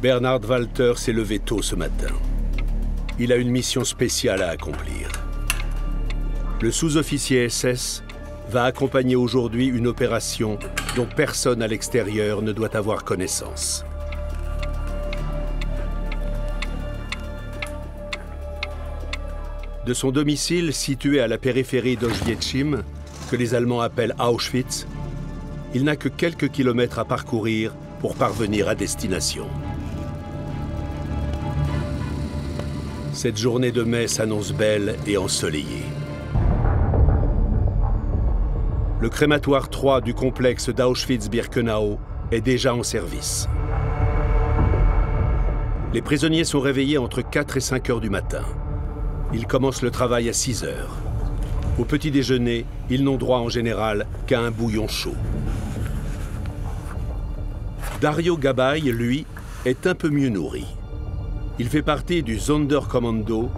Bernhard Walter s'est levé tôt ce matin. Il a une mission spéciale à accomplir. Le sous-officier SS va accompagner aujourd'hui une opération dont personne à l'extérieur ne doit avoir connaissance. De son domicile situé à la périphérie d'Auschwitz, que les Allemands appellent Auschwitz, il n'a que quelques kilomètres à parcourir pour parvenir à destination. Cette journée de mai s'annonce belle et ensoleillée. Le crématoire 3 du complexe d'Auschwitz-Birkenau est déjà en service. Les prisonniers sont réveillés entre 4 et 5 heures du matin. Ils commencent le travail à 6 heures. Au petit déjeuner, ils n'ont droit en général qu'à un bouillon chaud. Dario Gabay, lui, est un peu mieux nourri. Il fait partie du Sonderkommando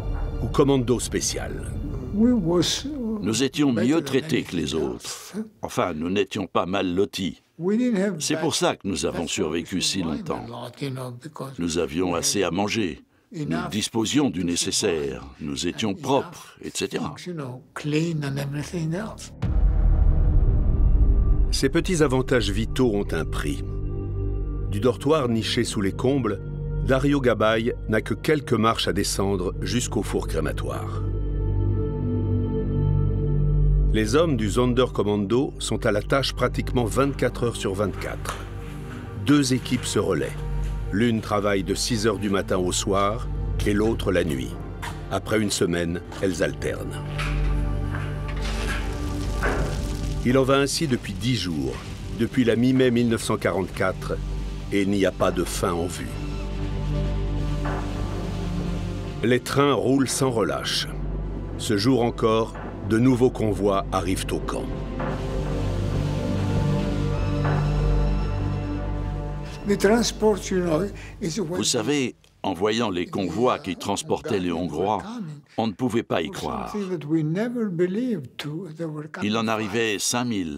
ou commando spécial. Nous étions mieux traités que les autres. Enfin, nous n'étions pas mal lotis. C'est pour ça que nous avons survécu si longtemps. Nous avions assez à manger. Nous disposions du nécessaire, nous étions propres, etc. Ces petits avantages vitaux ont un prix. Du dortoir niché sous les combles, Dario Gabay n'a que quelques marches à descendre jusqu'au four crématoire. Les hommes du Sonderkommando sont à la tâche pratiquement 24 heures sur 24. 2 équipes se relaient. L'une travaille de 6 heures du matin au soir et l'autre la nuit. Après une semaine, elles alternent. Il en va ainsi depuis 10 jours, depuis la mi-mai 1944, et il n'y a pas de fin en vue. Les trains roulent sans relâche. Ce jour encore, de nouveaux convois arrivent au camp. Vous savez, en voyant les convois qui transportaient les Hongrois, on ne pouvait pas y croire. Il en arrivait 5 000,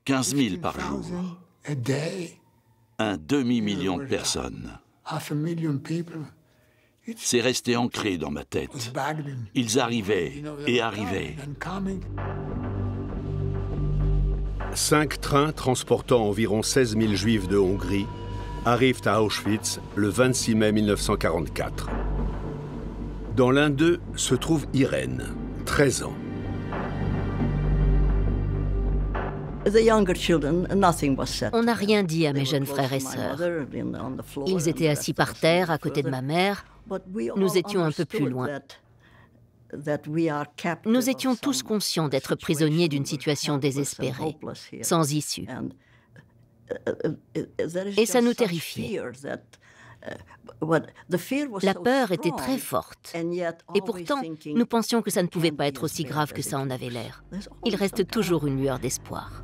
15 000 par jour. Un demi-million de personnes. C'est resté ancré dans ma tête. Ils arrivaient et arrivaient. 5 trains transportant environ 16 000 Juifs de Hongrie arrivent à Auschwitz le 26 mai 1944. Dans l'un d'eux se trouve Irène, 13 ans. On n'a rien dit à mes jeunes frères et sœurs. Ils étaient assis par terre à côté de ma mère. Nous étions un peu plus loin. Nous étions tous conscients d'être prisonniers d'une situation désespérée, sans issue. Et ça nous terrifiait. La peur était très forte. Et pourtant, nous pensions que ça ne pouvait pas être aussi grave que ça en avait l'air. Il reste toujours une lueur d'espoir.